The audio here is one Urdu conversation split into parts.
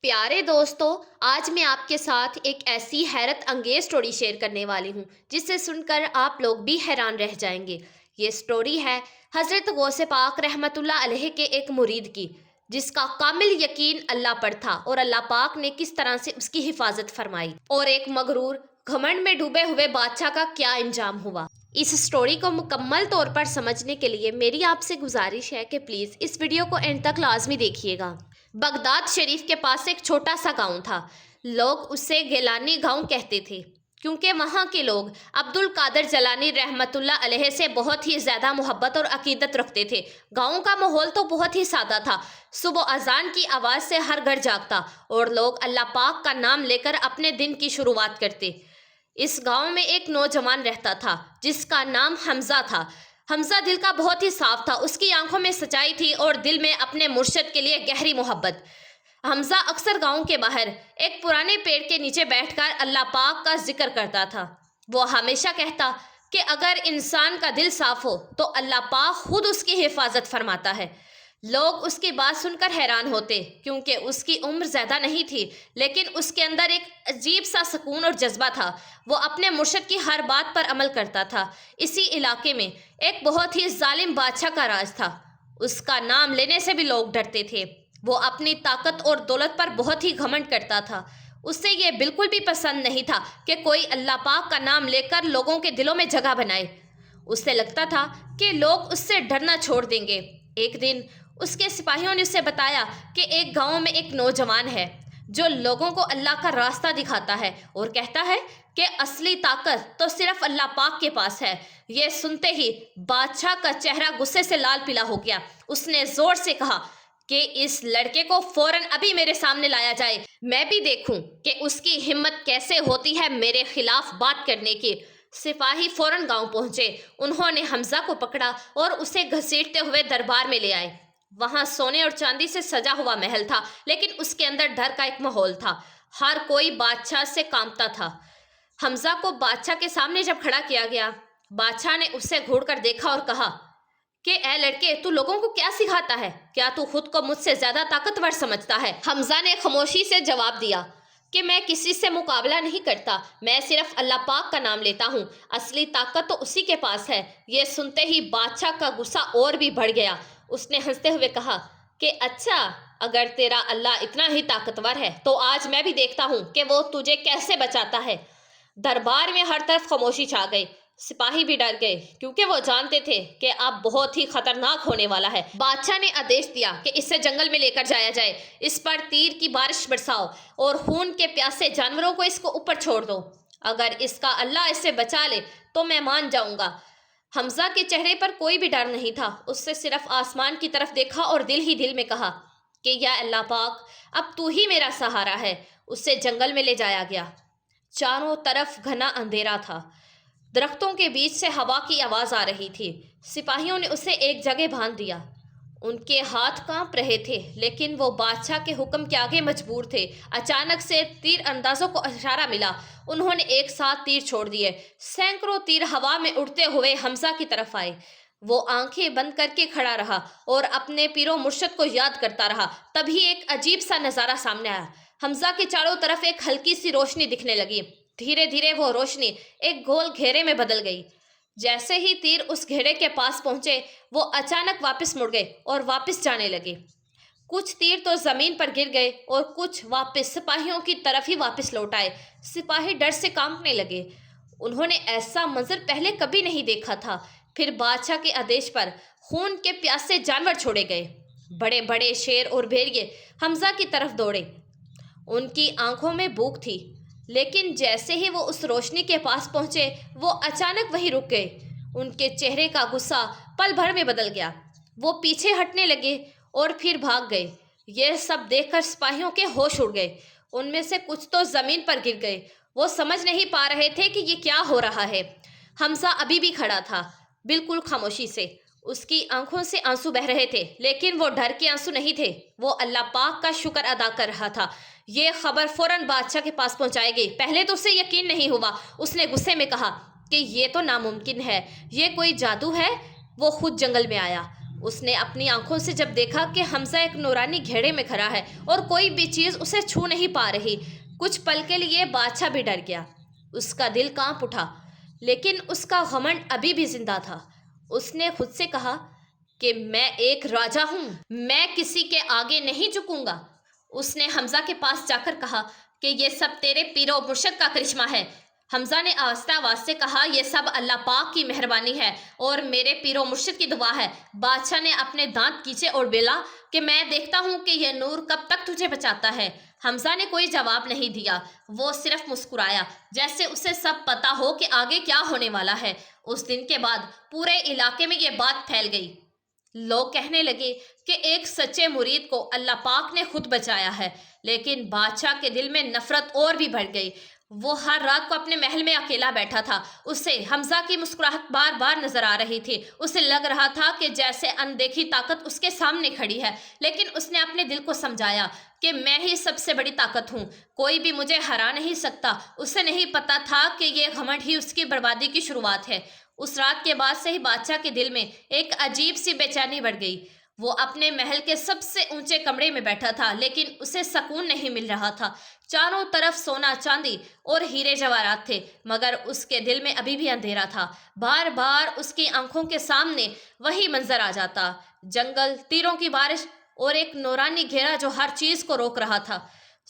پیارے دوستو، آج میں آپ کے ساتھ ایک ایسی حیرت انگیز سٹوری شیئر کرنے والی ہوں جسے سن کر آپ لوگ بھی حیران رہ جائیں گے۔ یہ سٹوری ہے حضرت غوث پاک رحمت اللہ علیہ کے ایک مرید کی، جس کا کامل یقین اللہ پر تھا اور اللہ پاک نے کس طرح سے اس کی حفاظت فرمائی، اور ایک مغرور گھمنڈ میں ڈوبے ہوئے بادشاہ کا کیا انجام ہوا۔ اس سٹوری کو مکمل طور پر سمجھنے کے لیے میری آپ سے گزارش ہے کہ پلیز اس ویڈیو کو اینڈ تک لازمی دیکھیے گا۔ بغداد شریف کے پاس ایک چھوٹا سا گاؤں تھا۔ لوگ اسے گیلانی گاؤں کہتے تھے کیونکہ وہاں کے لوگ عبد القادر جیلانی رحمت اللہ علیہ سے بہت ہی زیادہ محبت اور عقیدت رکھتے تھے۔ گاؤں کا ماحول تو بہت ہی سادہ تھا۔ صبح اذان کی آواز سے ہر گھر جاگتا اور لوگ اللہ پاک کا نام لے کر اپنے دن کی شروعات کرتے۔ اس گاؤں میں ایک نوجوان رہتا تھا جس کا نام حمزہ تھا۔ حمزہ دل کا بہت ہی صاف تھا، اس کی آنکھوں میں سچائی تھی اور دل میں اپنے مرشد کے لیے گہری محبت۔ حمزہ اکثر گاؤں کے باہر ایک پرانے پیڑ کے نیچے بیٹھ کر اللہ پاک کا ذکر کرتا تھا۔ وہ ہمیشہ کہتا کہ اگر انسان کا دل صاف ہو تو اللہ پاک خود اس کی حفاظت فرماتا ہے۔ لوگ اس کی بات سن کر حیران ہوتے کیونکہ اس کی عمر زیادہ نہیں تھی، لیکن اس کے اندر ایک عجیب سا سکون اور جذبہ تھا۔ وہ اپنے مرشد کی ہر بات پر عمل کرتا تھا۔ اسی علاقے میں ایک بہت ہی ظالم بادشاہ کا راج تھا۔ اس کا نام لینے سے بھی لوگ ڈرتے تھے۔ وہ اپنی طاقت اور دولت پر بہت ہی گھمنڈ کرتا تھا۔ اسے یہ بالکل بھی پسند نہیں تھا کہ کوئی اللہ پاک کا نام لے کر لوگوں کے دلوں میں جگہ بنائے۔ اسے لگتا تھا کہ لوگ اس سے ڈرنا چھوڑ دیں گے۔ ایک دن اس کے سپاہیوں نے اسے بتایا کہ ایک گاؤں میں ایک نوجوان ہے جو لوگوں کو اللہ کا راستہ دکھاتا ہے اور کہتا ہے کہ اصلی طاقت تو صرف اللہ پاک کے پاس ہے۔ یہ سنتے ہی بادشاہ کا چہرہ غصے سے لال پیلا ہو گیا۔ اس نے زور سے کہا کہ اس لڑکے کو فوراً ابھی میرے سامنے لایا جائے، میں بھی دیکھوں کہ اس کی ہمت کیسے ہوتی ہے میرے خلاف بات کرنے کی۔ سپاہی فوراً گاؤں پہنچے۔ انہوں نے حمزہ کو پکڑا اور اسے گھسیٹتے ہوئے دربار میں لے آئے۔ وہاں سونے اور چاندی سے سجا ہوا محل تھا، لیکن اس کے اندر ڈر کا ایک ماحول تھا۔ ہر کوئی بادشاہ سے کانپتا تھا۔ حمزہ کو بادشاہ کے سامنے جب کھڑا کیا گیا، بادشاہ نے اسے گھور کر دیکھا اور کہا کہ اے لڑکے، تو لوگوں کو کیا سکھاتا ہے؟ کیا تو خود کو مجھ سے زیادہ طاقتور سمجھتا ہے؟ حمزہ نے خاموشی سے جواب دیا کہ میں کسی سے مقابلہ نہیں کرتا، میں صرف اللہ پاک کا نام لیتا ہوں، اصلی طاقت تو اسی کے پاس ہے۔ یہ سنتے ہی بادشاہ کا غصہ اور بھی بڑھ گیا۔ اس نے ہنستے ہوئے کہا کہ اچھا، اگر تیرا اللہ اتنا ہی طاقتور ہے تو آج میں بھی دیکھتا ہوں کہ وہ تجھے کیسے بچاتا ہے۔ دربار میں ہر طرف خاموشی چھا گئی۔ سپاہی بھی ڈر گئے کیونکہ وہ جانتے تھے کہ اب بہت ہی خطرناک ہونے والا ہے۔ بادشاہ نے آدیش دیا کہ اسے جنگل میں لے کر جایا جائے، اس پر تیر کی بارش برساؤ اور خون کے پیاسے جانوروں کو اس کو اوپر چھوڑ دو۔ اگر اس کا اللہ اسے بچا لے تو میں مان جاؤں گا۔ حمزہ کے چہرے پر کوئی بھی ڈر نہیں تھا۔ اس سے صرف آسمان کی طرف دیکھا اور دل ہی دل میں کہا کہ یا اللہ پاک، اب تو ہی میرا سہارا ہے۔ اسے جنگل میں لے جایا گیا۔ چاروں طرف گھنا اندھیرا تھا۔ درختوں کے بیچ سے ہوا کی آواز آ رہی تھی۔ سپاہیوں نے اسے ایک جگہ باندھ دیا۔ ان کے ہاتھ کانپ رہے تھے لیکن وہ بادشاہ کے حکم کے آگے مجبور تھے۔ اچانک سے تیر اندازوں کو اشارہ ملا۔ انہوں نے ایک ساتھ تیر چھوڑ دیے۔ سینکڑوں تیر ہوا میں اڑتے ہوئے حمزہ کی طرف آئے۔ وہ آنکھیں بند کر کے کھڑا رہا اور اپنے پیر و مرشد کو یاد کرتا رہا۔ تبھی ایک عجیب سا نظارہ سامنے آیا۔ حمزہ کے چاروں طرف ایک ہلکی سی روشنی دکھنے لگی۔ دھیرے دھیرے وہ روشنی ایک گول گھیرے میں بدل گئی۔ جیسے ہی تیر اس گھیرے کے پاس پہنچے، وہ اچانک واپس مڑ گئے اور واپس جانے لگے۔ کچھ تیر تو زمین پر گر گئے اور کچھ واپس سپاہیوں کی طرف ہی واپس لوٹ آئے۔ سپاہی ڈر سے کانپنے لگے۔ انہوں نے ایسا منظر پہلے کبھی نہیں دیکھا تھا۔ پھر بادشاہ کے آدیش پر خون کے پیاسے جانور چھوڑے گئے۔ بڑے بڑے شیر اور بھیڑیے حمزہ کی طرف دوڑے۔ ان کی آنکھوں میں بھوک تھی، لیکن جیسے ہی وہ اس روشنی کے پاس پہنچے، وہ اچانک وہیں رک گئے۔ ان کے چہرے کا غصہ پل بھر میں بدل گیا۔ وہ پیچھے ہٹنے لگے اور پھر بھاگ گئے۔ یہ سب دیکھ کر سپاہیوں کے ہوش اڑ گئے۔ ان میں سے کچھ تو زمین پر گر گئے۔ وہ سمجھ نہیں پا رہے تھے کہ یہ کیا ہو رہا ہے۔ حمزہ ابھی بھی کھڑا تھا، بالکل خاموشی سے۔ اس کی آنکھوں سے آنسو بہہ رہے تھے، لیکن وہ ڈر کے آنسو نہیں تھے، وہ اللہ پاک کا شکر ادا کر رہا تھا۔ یہ خبر فوراً بادشاہ کے پاس پہنچائی گئی۔ پہلے تو اسے یقین نہیں ہوا۔ اس نے غصے میں کہا کہ یہ تو ناممکن ہے، یہ کوئی جادو ہے۔ وہ خود جنگل میں آیا۔ اس نے اپنی آنکھوں سے جب دیکھا کہ حمزہ ایک نورانی گھیڑے میں کھڑا ہے اور کوئی بھی چیز اسے چھو نہیں پا رہی، کچھ پل کے لیے بادشاہ بھی ڈر گیا۔ اس کا دل کانپ اٹھا، لیکن اس کا گھمنڈ ابھی بھی زندہ تھا۔ اس نے خود سے کہا کہ میں ایک راجا ہوں، میں کسی کے آگے نہیں جھکوں گا۔ اس نے حمزہ کے پاس جا کر کہا کہ یہ سب تیرے پیر و مرشد کا کرشمہ ہے۔ حمزہ نے آہستہ آواز سے کہا، یہ سب اللہ پاک کی مہربانی ہے اور میرے پیر و مرشد کی دعا ہے۔ بادشاہ نے اپنے دانت کھینچے اور بولا کہ میں دیکھتا ہوں کہ یہ نور کب تک تجھے بچاتا ہے۔ حمزہ نے کوئی جواب نہیں دیا، وہ صرف مسکرایا، جیسے اسے سب پتا ہو کہ آگے کیا ہونے والا ہے۔ اس دن کے بعد پورے علاقے میں یہ بات پھیل گئی۔ لوگ کہنے لگے کہ ایک سچے مرید کو اللہ پاک نے خود بچایا ہے، لیکن بادشاہ کے دل میں نفرت اور بھی بڑھ گئی۔ وہ ہر رات کو اپنے محل میں اکیلا بیٹھا تھا۔ اسے حمزہ کی مسکراہٹ بار بار نظر آ رہی تھی۔ اسے لگ رہا تھا کہ جیسے اندیکھی طاقت اس کے سامنے کھڑی ہے، لیکن اس نے اپنے دل کو سمجھایا کہ میں ہی سب سے بڑی طاقت ہوں، کوئی بھی مجھے ہرا نہیں سکتا۔ اسے نہیں پتا تھا کہ یہ گھمنڈ ہی اس کی بربادی کی شروعات ہے۔ اس رات کے بعد سے ہی بادشاہ کے دل میں ایک عجیب سی بے چینی بڑھ گئی۔ وہ اپنے محل کے سب سے اونچے کمرے میں بیٹھا تھا، لیکن اسے سکون نہیں مل رہا تھا۔ چاروں طرف سونا چاندی اور ہیرے جواہرات تھے، مگر اس کے دل میں ابھی بھی اندھیرا تھا۔ بار بار اس کی آنکھوں کے سامنے وہی منظر آ جاتا، جنگل، تیروں کی بارش اور ایک نورانی گھیرا جو ہر چیز کو روک رہا تھا۔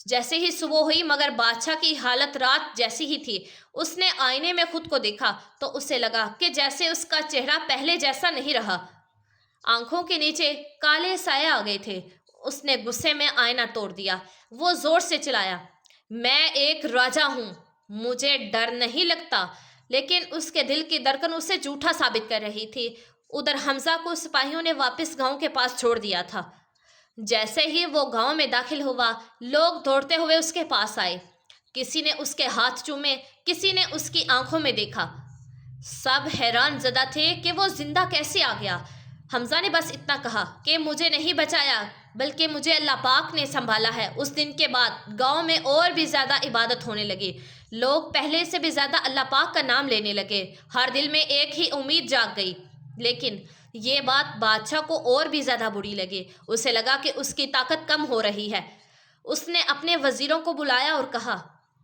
جیسے ہی صبح ہوئی مگر بادشاہ کی حالت رات جیسی ہی تھی۔ اس نے آئینے میں خود کو دیکھا تو اسے لگا کہ جیسے اس کا چہرہ پہلے جیسا نہیں رہا، آنکھوں کے نیچے کالے سائے آ گئے تھے۔ اس نے غصے میں آئینہ توڑ دیا۔ وہ زور سے چلایا، میں ایک راجا ہوں، مجھے ڈر نہیں لگتا۔ لیکن اس کے دل کی دھڑکن اسے جھوٹا ثابت کر رہی تھی۔ ادھر حمزہ کو سپاہیوں نے واپس گاؤں کے پاس چھوڑ دیا تھا۔ جیسے ہی وہ گاؤں میں داخل ہوا، لوگ دوڑتے ہوئے اس کے پاس آئے۔ کسی نے اس کے ہاتھ چومے، کسی نے اس کی آنکھوں میں دیکھا۔ سب حیران زدہ تھے کہ وہ زندہ کیسے آ گیا۔ حمزہ نے بس اتنا کہا کہ مجھے نہیں بچایا بلکہ مجھے اللہ پاک نے سنبھالا ہے۔ اس دن کے بعد گاؤں میں اور بھی زیادہ عبادت ہونے لگی۔ لوگ پہلے سے بھی زیادہ اللہ پاک کا نام لینے لگے۔ ہر دل میں ایک ہی امید جاگ گئی۔ لیکن یہ بات بادشاہ کو اور بھی زیادہ بری لگی۔ اسے لگا کہ اس کی طاقت کم ہو رہی ہے۔ اس نے اپنے وزیروں کو بلایا اور کہا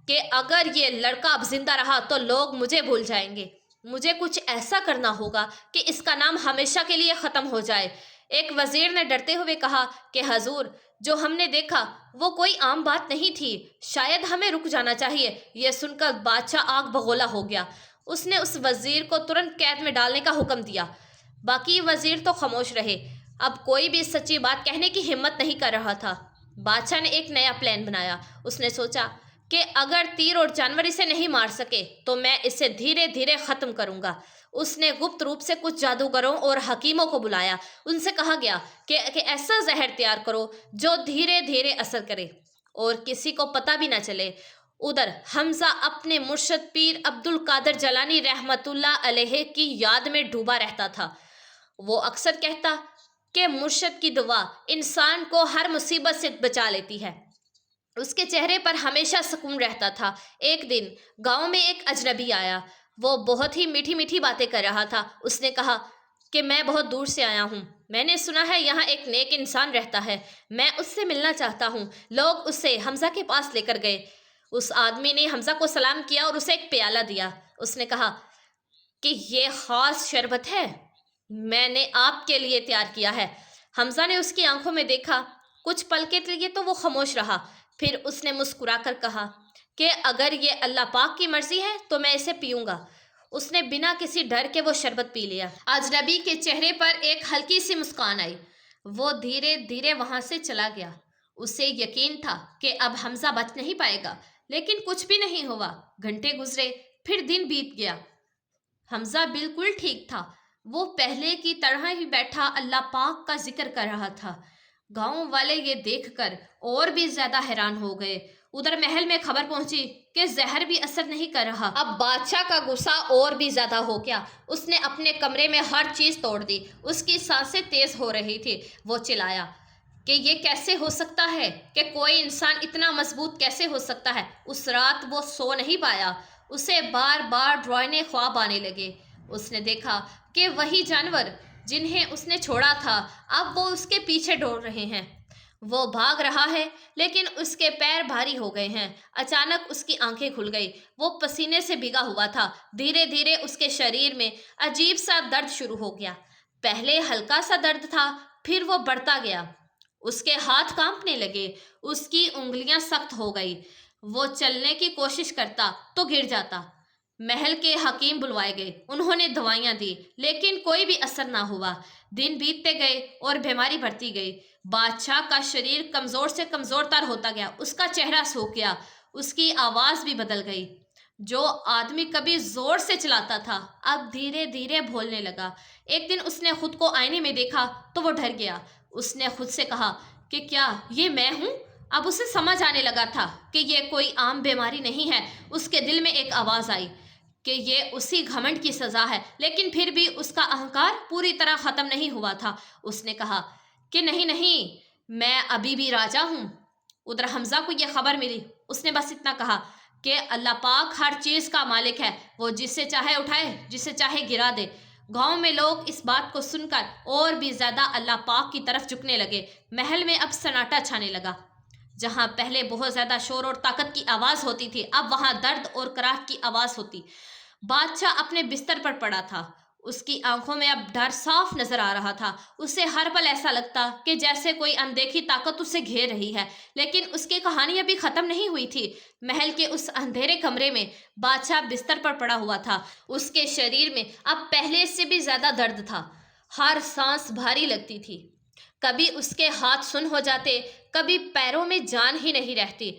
کہ اگر یہ لڑکا اب زندہ رہا تو لوگ مجھے بھول جائیں گے۔ مجھے کچھ ایسا کرنا ہوگا کہ اس کا نام ہمیشہ کے لیے ختم ہو جائے۔ ایک وزیر نے ڈرتے ہوئے کہا کہ حضور، جو ہم نے دیکھا وہ کوئی عام بات نہیں تھی، شاید ہمیں رک جانا چاہیے۔ یہ سن کر بادشاہ آگ بگولا ہو گیا۔ اس نے اس وزیر کو ترنت قید میں ڈالنے کا حکم دیا۔ باقی وزیر تو خاموش رہے، اب کوئی بھی سچی بات کہنے کی ہمت نہیں کر رہا تھا۔ بادشاہ نے ایک نیا پلان بنایا۔ اس نے سوچا کہ اگر تیر اور جانور اسے نہیں مار سکے تو میں اسے دھیرے دھیرے ختم کروں گا۔ اس نے گپت روپ سے کچھ جادوگروں اور حکیموں کو بلایا۔ ان سے کہا گیا کہ ایسا زہر تیار کرو جو دھیرے دھیرے اثر کرے اور کسی کو پتہ بھی نہ چلے۔ ادھر حمزہ اپنے مرشد پیر عبد القادر جیلانی رحمۃ اللہ علیہ کی یاد میں ڈوبا رہتا تھا۔ وہ اکثر کہتا کہ مرشد کی دعا انسان کو ہر مصیبت سے بچا لیتی ہے۔ اس کے چہرے پر ہمیشہ سکون رہتا تھا۔ ایک دن گاؤں میں ایک اجنبی آیا۔ وہ بہت ہی میٹھی میٹھی باتیں کر رہا تھا۔ اس نے کہا کہ میں بہت دور سے آیا ہوں، میں نے سنا ہے یہاں ایک نیک انسان رہتا ہے، میں اس سے ملنا چاہتا ہوں۔ لوگ اسے حمزہ کے پاس لے کر گئے۔ اس آدمی نے حمزہ کو سلام کیا اور اسے ایک پیالہ دیا۔ اس نے کہا کہ یہ خاص شربت ہے، میں نے آپ کے لیے تیار کیا ہے۔ حمزہ نے اس کی آنکھوں میں دیکھا۔ کچھ پل کے لیے تو وہ خاموش رہا، پھر اس نے مسکرا کر کہا کہ اگر یہ اللہ پاک کی مرضی ہے تو میں اسے پیوں گا۔ اس نے بنا کسی ڈر کے وہ شربت پی لیا۔ اجنبی کے چہرے پر ایک ہلکی سی مسکان آئی۔ وہ دھیرے دھیرے وہاں سے چلا گیا۔ اسے یقین تھا کہ اب حمزہ بچ نہیں پائے گا، لیکن کچھ بھی نہیں ہوا۔ گھنٹے گزرے، پھر دن بیت گیا۔ حمزہ بالکل ٹھیک تھا۔ وہ پہلے کی طرح ہی بیٹھا اللہ پاک کا ذکر کر رہا تھا۔ گاؤں والے یہ دیکھ کر اور بھی زیادہ حیران ہو گئے۔ ادھر محل میں خبر پہنچی کہ زہر بھی اثر نہیں کر رہا۔ اب بادشاہ کا غصہ اور بھی زیادہ ہو گیا۔ اس نے اپنے کمرے میں ہر چیز توڑ دی۔ اس کی سانسیں تیز ہو رہی تھی۔ وہ چلایا کہ یہ کیسے ہو سکتا ہے، کہ کوئی انسان اتنا مضبوط کیسے ہو سکتا ہے۔ اس رات وہ سو نہیں پایا۔ اسے بار بار ڈرانے خواب آنے لگے۔ اس نے دیکھا کہ وہی جانور جنہیں اس نے چھوڑا تھا اب وہ اس کے پیچھے دوڑ رہے ہیں۔ وہ بھاگ رہا ہے لیکن اس کے پیر بھاری ہو گئے ہیں۔ اچانک اس کی آنکھیں کھل گئی۔ وہ پسینے سے بھیگا ہوا تھا۔ دھیرے دھیرے اس کے شریر میں عجیب سا درد شروع ہو گیا۔ پہلے ہلکا سا درد تھا، پھر وہ بڑھتا گیا۔ اس کے ہاتھ کانپنے لگے، اس کی انگلیاں سخت ہو گئی۔ وہ چلنے کی کوشش کرتا تو گر جاتا۔ محل کے حکیم بلوائے گئے، انہوں نے دوائیاں دی لیکن کوئی بھی اثر نہ ہوا۔ دن بیتتے گئے اور بیماری بڑھتی گئی۔ بادشاہ کا شریر کمزور سے کمزور تر ہوتا گیا، اس کا چہرہ سوکھ گیا، اس کی آواز بھی بدل گئی۔ جو آدمی کبھی زور سے چلاتا تھا اب دھیرے دھیرے بولنے لگا۔ ایک دن اس نے خود کو آئینے میں دیکھا تو وہ ڈر گیا۔ اس نے خود سے کہا کہ کیا یہ میں ہوں؟ اب اسے سمجھ آنے لگا تھا کہ یہ کوئی عام بیماری نہیں ہے۔ اس کے دل میں ایک آواز آئی کہ یہ اسی گھمنڈ کی سزا ہے، لیکن پھر بھی اس کا اہنکار پوری طرح ختم نہیں ہوا تھا۔ اس نے کہا کہ نہیں نہیں، میں ابھی بھی راجا ہوں۔ ادھر حمزہ کو یہ خبر ملی، اس نے بس اتنا کہا کہ اللہ پاک ہر چیز کا مالک ہے، وہ جسے چاہے اٹھائے، جسے چاہے گرا دے۔ گاؤں میں لوگ اس بات کو سن کر اور بھی زیادہ اللہ پاک کی طرف جھکنے لگے۔ محل میں اب سناٹا چھانے لگا۔ جہاں پہلے بہت زیادہ شور اور طاقت کی آواز ہوتی تھی اب وہاں درد اور کراہٹ کی آواز ہوتی۔ بادشاہ اپنے بستر پر پڑا تھا، اس کی آنکھوں میں اب ڈر صاف نظر آ رہا تھا۔ اسے ہر پل ایسا لگتا کہ جیسے کوئی اندیکھی طاقت اسے گھیر رہی ہے، لیکن اس کی کہانی ابھی ختم نہیں ہوئی تھی۔ محل کے اس اندھیرے کمرے میں بادشاہ بستر پر پڑا ہوا تھا۔ اس کے شریر میں اب پہلے سے بھی زیادہ درد تھا، ہر سانس بھاری لگتی تھی۔ کبھی اس کے ہاتھ سن ہو جاتے، کبھی پیروں میں جان ہی نہیں رہتی۔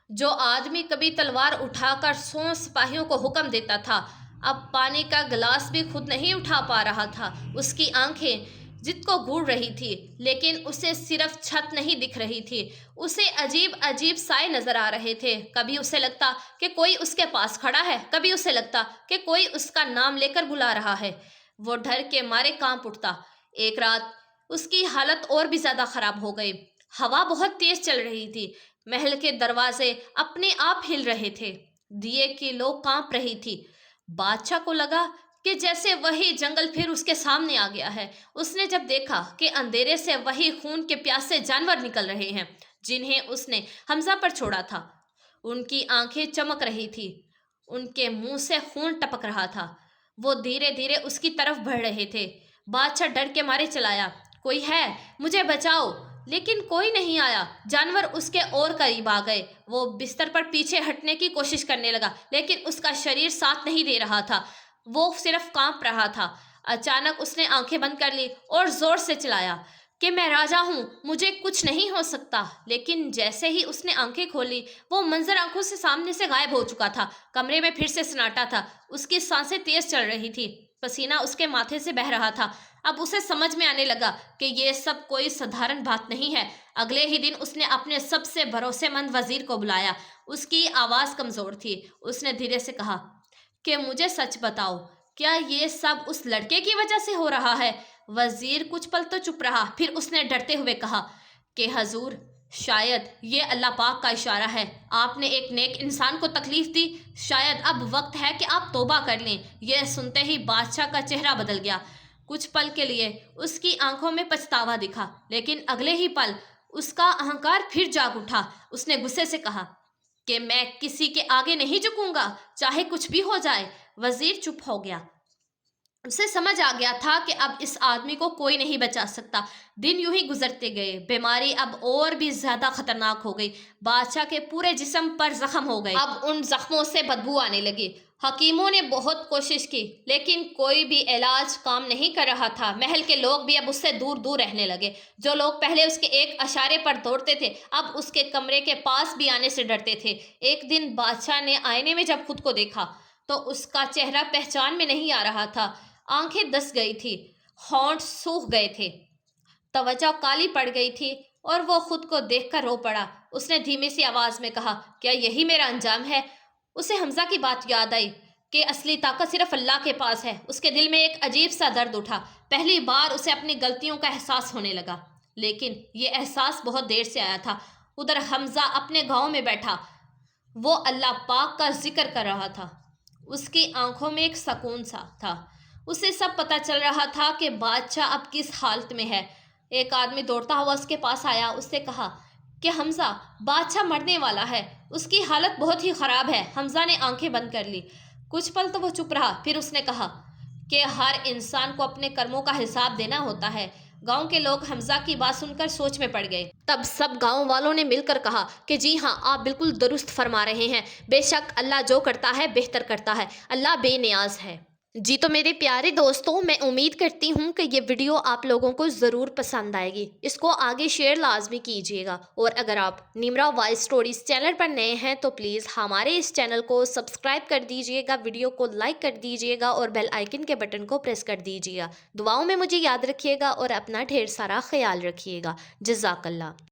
جو آدمی کبھی تلوار اٹھا کر 100 سپاہیوں کو حکم دیتا تھا اب پانی کا گلاس بھی خود نہیں اٹھا پا رہا تھا۔ اس کی آنکھیں جت کو گھور رہی تھی لیکن اسے صرف چھت نہیں دکھ رہی تھی، اسے عجیب عجیب سائے نظر آ رہے تھے۔ کبھی اسے لگتا کہ کوئی اس کے پاس کھڑا ہے، کبھی اسے لگتا کہ کوئی اس کا نام لے کر بلا رہا ہے۔ وہ ڈر کے مارے کانپ اٹھتا۔ ایک رات اس کی حالت اور بھی زیادہ خراب ہو گئی۔ ہوا بہت تیز چل رہی تھی، محل کے دروازے اپنے آپ ہل رہے تھے، دیے کی لو کانپ رہی تھی۔ بادشاہ کو لگا کہ جیسے وہی جنگل پھر اس کے سامنے آ گیا ہے۔ اس نے جب دیکھا کہ اندھیرے سے وہی خون کے پیاسے جانور نکل رہے ہیں جنہیں اس نے حمزہ پر چھوڑا تھا۔ ان کی آنکھیں چمک رہی تھی، ان کے منہ سے خون ٹپک رہا تھا۔ وہ دھیرے دھیرے اس کی طرف بڑھ رہے تھے۔ بادشاہ ڈر کے مارے چلایا، کوئی ہے، مجھے بچاؤ، لیکن کوئی نہیں آیا۔ جانور اس کے اور قریب آ گئے۔ وہ بستر پر پیچھے ہٹنے کی کوشش کرنے لگا لیکن اس کا شریر ساتھ نہیں دے رہا تھا، وہ صرف کانپ رہا تھا۔ اچانک اس نے آنکھیں بند کر لی اور زور سے چلایا کہ میں راجا ہوں، مجھے کچھ نہیں ہو سکتا۔ لیکن جیسے ہی اس نے آنکھیں کھولی وہ منظر آنکھوں سے سامنے سے غائب ہو چکا تھا۔ کمرے میں پھر سے سناٹا تھا، اس کی سانسیں تیز چل رہی تھی، پسینہ اس کے ماتھے سے بہہ رہا تھا۔ اب اسے سمجھ میں آنے لگا کہ یہ سب کوئی سدھارن بات نہیں ہے۔ اگلے ہی دن اس نے اپنے سب سے بھروسے مند وزیر کو بلایا۔ اس کی آواز کمزور تھی۔ اس نے دھیرے سے کہا کہ مجھے سچ بتاؤ، کیا یہ سب اس لڑکے کی وجہ سے ہو رہا ہے؟ وزیر کچھ پل تو چپ رہا، پھر اس نے ڈرتے ہوئے کہا کہ حضور، شاید یہ اللہ پاک کا اشارہ ہے۔ آپ نے ایک نیک انسان کو تکلیف دی، شاید اب وقت ہے کہ آپ توبہ کر لیں۔ یہ سنتے ہی بادشاہ کا چہرہ بدل گیا۔ کچھ پل کے لیے اس کی آنکھوں میں پچھتاوا دکھا لیکن اگلے ہی پل اس کا اہنکار پھر جاگ اٹھا۔ اس نے غصے سے کہا کہ میں کسی کے آگے نہیں جھکوں گا، چاہے کچھ بھی ہو جائے۔ وزیر چپ ہو گیا۔ اسے سمجھ آ گیا تھا کہ اب اس آدمی کو کوئی نہیں بچا سکتا۔ دن یوں ہی گزرتے گئے، بیماری اب اور بھی زیادہ خطرناک ہو گئی۔ بادشاہ کے پورے جسم پر زخم ہو گئے، اب ان زخموں سے بدبو آنے لگی۔ حکیموں نے بہت کوشش کی لیکن کوئی بھی علاج کام نہیں کر رہا تھا۔ محل کے لوگ بھی اب اس سے دور دور رہنے لگے۔ جو لوگ پہلے اس کے ایک اشارے پر دوڑتے تھے اب اس کے کمرے کے پاس بھی آنے سے ڈرتے تھے۔ ایک دن بادشاہ نے آئینے میں جب خود کو دیکھا تو اس کا چہرہ پہچان میں نہیں آ رہا تھا۔ آنکھیں دس گئی تھی، ہونٹ سوکھ گئے تھے، توجہ کالی پڑ گئی تھی اور وہ خود کو دیکھ کر رو پڑا۔ اس نے دھیمی سی آواز میں کہا، کیا یہی میرا انجام ہے؟ اسے حمزہ کی بات یاد آئی کہ اصلی طاقت صرف اللہ کے پاس ہے۔ اس کے دل میں ایک عجیب سا درد اٹھا۔ پہلی بار اسے اپنی غلطیوں کا احساس ہونے لگا، لیکن یہ احساس بہت دیر سے آیا تھا۔ ادھر حمزہ اپنے گاؤں میں بیٹھا، وہ اللہ پاک کا ذکر کر رہا تھا۔ اس کی آنکھوں میں ایک سکون سا تھا۔ اسے سب پتہ چل رہا تھا کہ بادشاہ اب کس حالت میں ہے۔ ایک آدمی دوڑتا ہوا اس کے پاس آیا، اس سے کہا کہ حمزہ، بادشاہ مرنے والا ہے، اس کی حالت بہت ہی خراب ہے۔ حمزہ نے آنکھیں بند کر لی۔ کچھ پل تو وہ چپ رہا، پھر اس نے کہا کہ ہر انسان کو اپنے کرموں کا حساب دینا ہوتا ہے۔ گاؤں کے لوگ حمزہ کی بات سن کر سوچ میں پڑ گئے۔ تب سب گاؤں والوں نے مل کر کہا کہ جی ہاں، آپ بالکل درست فرما رہے ہیں، بے شک اللہ جو کرتا ہے بہتر کرتا ہے، اللہ بے نیاز ہے۔ جی تو میرے پیارے دوستوں، میں امید کرتی ہوں کہ یہ ویڈیو آپ لوگوں کو ضرور پسند آئے گی۔ اس کو آگے شیئر لازمی کیجیے گا، اور اگر آپ نیمرا وائس سٹوریز چینل پر نئے ہیں تو پلیز ہمارے اس چینل کو سبسکرائب کر دیجیے گا، ویڈیو کو لائک کر دیجیے گا اور بیل آئیکن کے بٹن کو پریس کر دیجیے گا۔ دعاؤں میں مجھے یاد رکھیے گا اور اپنا ڈھیر سارا خیال رکھیے گا۔ جزاک اللہ۔